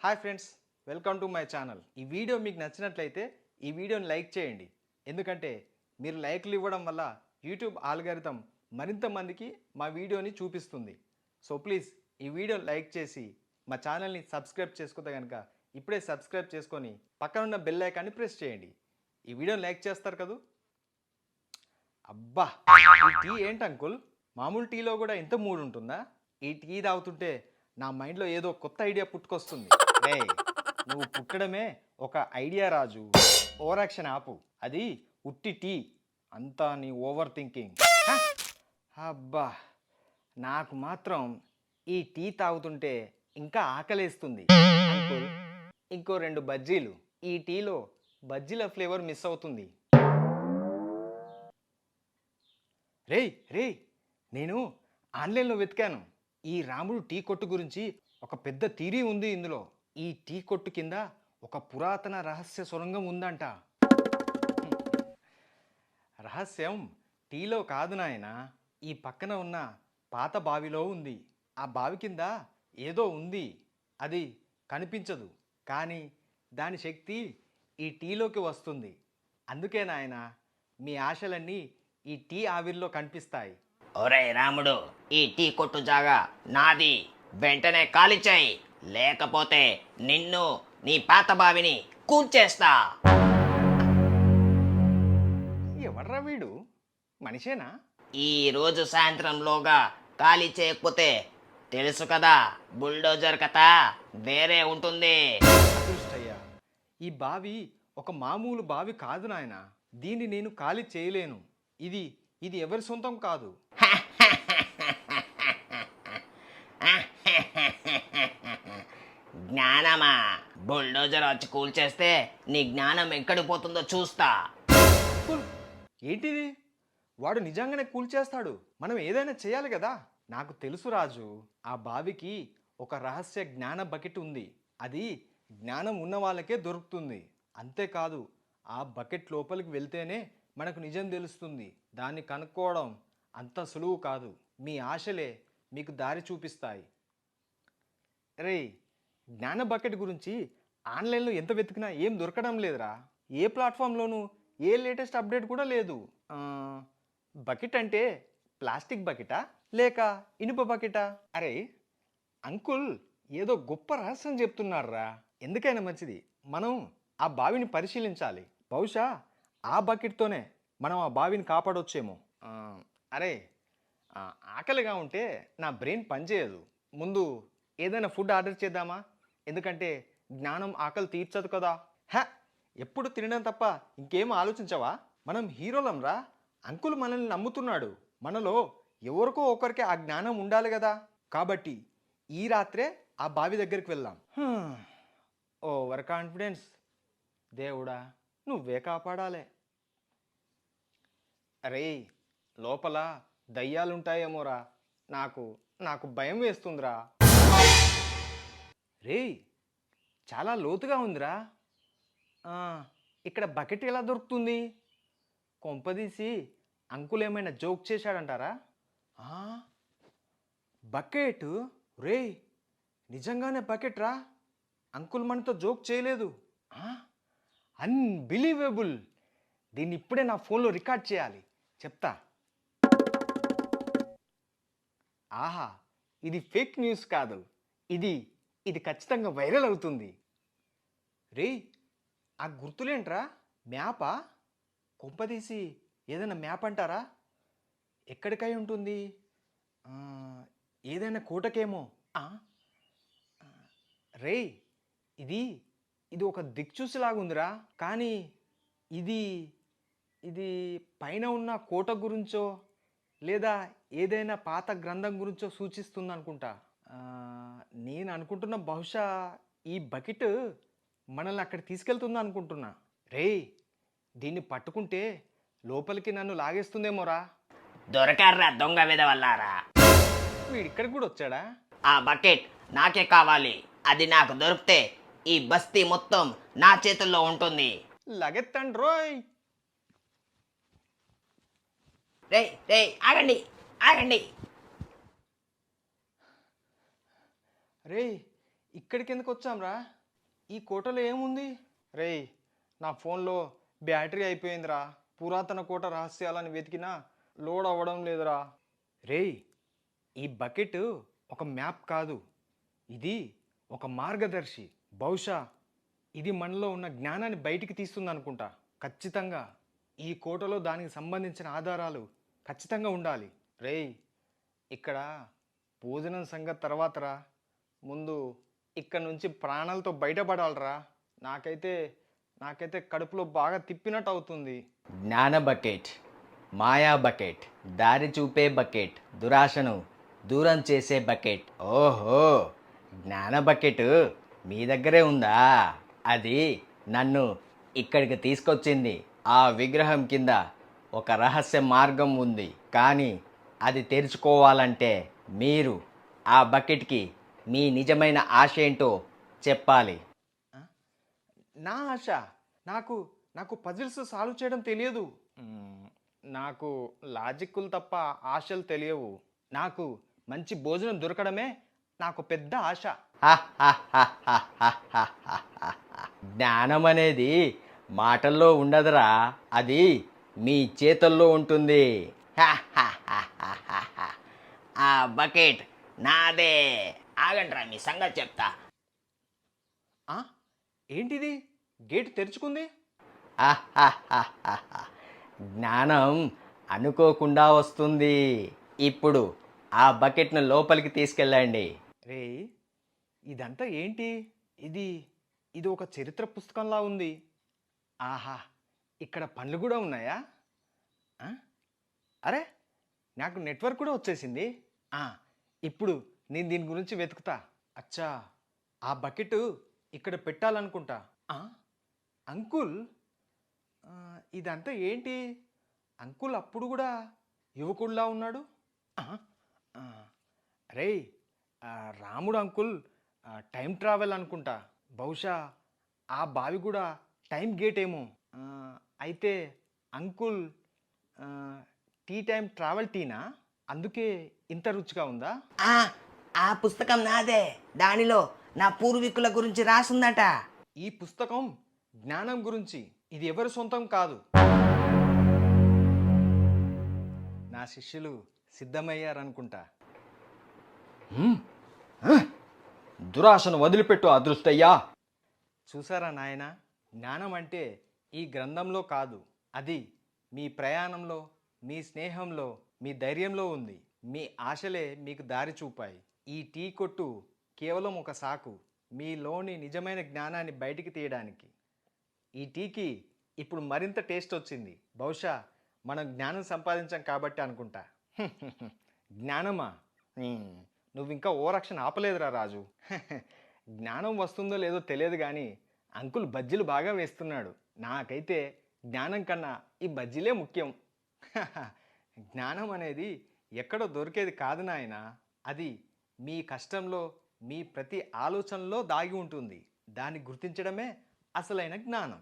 Hi friends, welcome to my channel. ఈ video మీకు నచ్చినట్లయితే ఈ వీడియోని లైక్ చేయండి. ఎందుకంటే మీరు లైక్లు ఇవ్వడం వల్ల యూట్యూబ్ ఆల్గారిథం మరింత మందికి మా వీడియోని చూపిస్తుంది. సో ప్లీజ్ ఈ వీడియోని లైక్ చేసి మా ఛానల్ని సబ్స్క్రైబ్ చేసుకుంటే కనుక ఇప్పుడే సబ్స్క్రైబ్ చేసుకొని పక్కనున్న బెల్ ఐకాన్ని ప్రెస్ చేయండి. ఈ వీడియోని లైక్ చేస్తారు కదూ. అబ్బా, ఈ టీ ఏంటి అంకుల్, మామూలు టీలో కూడా ఇంత మూడు ఉంటుందా? ఈ టీ తాగుతుంటే నా మైండ్లో ఏదో కొత్త ఐడియా పుట్టుకొస్తుంది. రే, నువ్వు పుట్టడమే ఒక ఐడియా రాజు. ఓవర్ యాక్షన్ ఆపు. అది ఉట్టి టీ, అంతా నీ ఓవర్ థింకింగ్. అబ్బా, నాకు మాత్రం ఈ టీ తాగుతుంటే ఇంకా ఆకలేస్తుంది. అంకుల్, ఇంకో 2 బజ్జీలు. ఈ టీలో బజ్జీల ఫ్లేవర్ మిస్ అవుతుంది. రేయ్ రేయ్, నేను ఆన్లైన్లో వెతికాను. ఈ రాముడు టీ కొట్టు గురించి ఒక పెద్ద థియరీ ఉంది ఇందులో. ఈ టీ కొట్టు కింద ఒక పురాతన రహస్య సొరంగం ఉందంట. రహస్యం టీలో కాదు నాయన, ఈ పక్కన ఉన్న పాత బావిలో ఉంది. ఆ బావి కింద ఏదో ఉంది, అది కనిపించదు, కానీ దాని శక్తి ఈ టీలోకి వస్తుంది. అందుకే నాయన, మీ ఆశలన్నీ ఈ టీ ఆవిరిలో కనిపిస్తాయి. ఒరే రాముడు, ఈ టీ కొట్టు జాగా నాది, వెంటనే ఖాళీ చేయి, లేకపోతే నిన్ను నీ పాత బావిని కూల్చేస్తా. ఎవర్రా వీడు, మనిషేనా? ఈ రోజు సాయంత్రంలోగా ఖాళీ చేయకపోతే తెలుసు కదా, బుల్డోజర్ కథ వేరే ఉంటుంది. అదృష్టయ్యా, ఈ బావి ఒక మామూలు బావి కాదు నాయన. దీన్ని నేను ఖాళీ చేయలేను. ఇది ఇది ఎవరి సొంతం కాదు. జ్ఞానమా? బుల్డోజర్ వచ్చి కూల్చేస్తే నీ జ్ఞానం ఎక్కడికి పోతుందో చూస్తా. అంకుల్, ఏంటిది? వాడు నిజంగానే కూల్చేస్తాడు. మనం ఏదైనా చేయాలి కదా. నాకు తెలుసు రాజు, ఆ బావికి ఒక రహస్య జ్ఞాన బకెట్ ఉంది. అది జ్ఞానం ఉన్న వాళ్ళకే దొరుకుతుంది. అంతేకాదు, ఆ బకెట్ లోపలికి వెళ్తేనే మనకు నిజం తెలుస్తుంది. దాన్ని కనుక్కోవడం అంత సులువు కాదు. మీ ఆశలే మీకు దారి చూపిస్తాయి. రే, జ్ఞాన బకెట్ గురించి ఆన్లైన్లో ఎంత వెతికినా ఏం దొరకడం లేదురా. ఏ ప్లాట్ఫామ్లోనూ ఏ లేటెస్ట్ అప్డేట్ కూడా లేదు. బకెట్ అంటే ప్లాస్టిక్ బకెటా లేక ఇనుప బకెటా? అరే అంకుల్, ఏదో గొప్ప రహస్యం చెప్తున్నారా. ఎందుకైనా మంచిది, మనం ఆ బావిని పరిశీలించాలి. బహుశా ఆ బకెట్తోనే మనం ఆ బావిని కాపాడొచ్చేమో. అరే, ఆకలిగా ఉంటే నా బ్రెయిన్ పనిచేయదు. ముందు ఏదైనా ఫుడ్ ఆర్డర్ చేద్దామా? ఎందుకంటే జ్ఞానం ఆకలి తీర్చదు కదా. ఎప్పుడు తినడం తప్ప ఇంకేం ఆలోచించవా? మనం హీరోలం రా. అంకుల్ మనల్ని నమ్ముతున్నాడు. మనలో ఎవరికో ఒకరికి ఆ జ్ఞానం ఉండాలి కదా. కాబట్టి ఈ రాత్రే ఆ బావి దగ్గరికి వెళ్దాం. Over confidence. దేవుడా, నువ్వే కాపాడాలే. అరే, లోపల దయ్యాలుంటాయేమోరా. నాకు నాకు భయం వేస్తుందిరా. రే, చాలా లోతుగా ఉందిరా. ఇక్కడ బకెట్ ఎలా దొరుకుతుంది? కొంపదీసి అంకుల్ ఏమైనా జోక్ చేశాడంటారా? బకెట్? రే, నిజంగానే బకెట్ రా. అంకుల్ మనతో జోక్ చేయలేదు. అన్బిలీవబుల్. దీన్ని ఇప్పుడే నా ఫోన్లో రికార్డ్ చేయాలి. చెప్తా. ఆహా, ఇది ఫేక్ న్యూస్ కాదు. ఇది ఇది ఖచ్చితంగా వైరల్ అవుతుంది. రే, ఆ గుర్తులేంట్రా? మ్యాపా? కొంపదీసి ఏదైనా మ్యాప్ అంటారా? ఎక్కడికై ఉంటుంది? ఏదైనా కోటకేమో. రే, ఇది ఇది ఒక దిక్చూసిలాగుందిరా. కానీ ఇది ఇది పైన ఉన్న కోట గురించో లేదా ఏదైనా పాత గ్రంథం గురించో సూచిస్తుంది అనుకుంటా. నేను అనుకుంటున్న బహుశా ఈ బకెట్ మనల్ని అక్కడ తీసుకెళ్తుంది అనుకుంటున్నా. రే, దీన్ని పట్టుకుంటే లోపలికి నన్ను లాగేస్తుందేమోరా. దొరకారా దొంగ విధవల్లారా. వీడిక్కడికి కూడా వచ్చాడా? ఆ బకెట్ నాకే కావాలి. అది నాకు దొరికితే ఈ బస్తీ మొత్తం నా చేతుల్లో ఉంటుంది. లగెత్తండి రోయ్. రే రే, ఆగండి ఆగండి. రే, ఇక్కడికి ఎందుకు వచ్చాంరా? ఈ కోటలో ఏముంది? రేయ్, నా ఫోన్లో బ్యాటరీ అయిపోయిందిరా. పురాతన కోట రహస్యాలని వెతికినా లోడ్ అవ్వడం లేదురా. రేయ్, ఈ బకెట్ ఒక మ్యాప్ కాదు, ఇది ఒక మార్గదర్శి. బహుశా ఇది మనలో ఉన్న జ్ఞానాన్ని బయటికి తీస్తుంది అనుకుంటా. ఖచ్చితంగా ఈ కోటలో దానికి సంబంధించిన ఆధారాలు ఖచ్చితంగా ఉండాలి. రేయ్, ఇక్కడ భోజనం సంగతి తర్వాతరా, ముందు ఇక్కడ నుంచి ప్రాణాలతో బయటపడాలరా. నాకైతే కడుపులో బాగా తిప్పినట్టు అవుతుంది. జ్ఞాన బకెట్, మాయా బకెట్, దారి చూపే బకెట్, దురాశను దూరం చేసే బకెట్. ఓహో, జ్ఞాన బకెట్ మీ దగ్గరే ఉందా? అది నన్ను ఇక్కడికి తీసుకొచ్చింది. ఆ విగ్రహం కింద ఒక రహస్య మార్గం ఉంది, కానీ అది తెరుచుకోవాలంటే మీరు ఆ బకెట్కి మీ నిజమైన ఆశ ఏంటో చెప్పాలి. ఆ? నా ఆశ? నాకు నాకు పజిల్స్ సాల్వ్ చేయడం తెలియదు. నాకు లాజిక్కులు తప్ప ఆశలు తెలియవు. నాకు మంచి భోజనం దొరకడమే నాకు పెద్ద ఆశ. జ్ఞానం అనేది మాటల్లో ఉండదురా, అది మీ చేతుల్లో ఉంటుంది. ఆ బకెట్ నాదే. ఆగండ్రా, మీ సంగతి చెప్తా. ఆ? ఏంటిది? గేట్ తెరుచుకుంది. జ్ఞానం అనుకోకుండా వస్తుంది. ఇప్పుడు ఆ బకెట్ను లోపలికి తీసుకెళ్ళండి. రే, ఇదంతా ఏంటి? ఇది ఇది ఒక చరిత్ర పుస్తకంలా ఉంది. ఆహా, ఇక్కడ పనులు కూడా ఉన్నాయా? ఆ? అరే, నాకు నెట్వర్క్ కూడా వచ్చేసింది. ఆ, ఇప్పుడు నేను దీని గురించి వెతుకుతా. అచ్చా, ఆ బకెట్ ఇక్కడ పెట్టాలనుకుంటా. ఆ, అంకుల్, ఆ, ఇదంతా ఏంటి? అంకుల్ అప్పుడు కూడా యువకుడిలా ఉన్నాడు. ఆ, ఆ, రేయ్, రాముడు అంకుల్ టైం ట్రావెల్ అనుకుంటా. బహుశా ఆ బావి కూడా టైం గేట్ ఏమో. అయితే అంకుల్ ఆ, టీ టైం ట్రావెల్ టీనా? అందుకే ఇంత రుచిగా ఉందా? ఆ పుస్తకం నాదే. దానిలో నా పూర్వీకుల గురించి రాసుందట. ఈ పుస్తకం జ్ఞానం గురించి. ఇది ఎవరి సొంతం కాదు. నా శిష్యులు సిద్ధమయ్యారనుకుంటా. దురాశను వదిలిపెట్టు అదృష్టయ్యా. చూసారా నాయనా, జ్ఞానం అంటే ఈ గ్రంథంలో కాదు, అది మీ ప్రయాణంలో, మీ స్నేహంలో, మీ ధైర్యంలో ఉంది. మీ ఆశలే మీకు దారి చూపాయి. ఈ టీ కొట్టు కేవలం ఒక సాకు, మీలోని నిజమైన జ్ఞానాన్ని బయటికి తీయడానికి. ఈ టీకి ఇప్పుడు మరింత టేస్ట్ వచ్చింది. బహుశా మనం జ్ఞానం సంపాదించాం కాబట్టి అనుకుంటా. జ్ఞానమా? నువ్వు ఇంకా ఓ రక్షణ ఆపలేదురా రాజు. జ్ఞానం వస్తుందో లేదో తెలియదు కానీ అంకుల్ బజ్జీలు బాగా వేస్తున్నాడు. నాకైతే జ్ఞానం కన్నా ఈ బజ్జీలే ముఖ్యం. జ్ఞానం అనేది ఎక్కడో దొరికేది కాదు నాయనా, అది మీ కష్టంలో, మీ ప్రతి ఆలోచనలో దాగి ఉంటుంది. దాన్ని గుర్తించడమే అసలైన జ్ఞానం.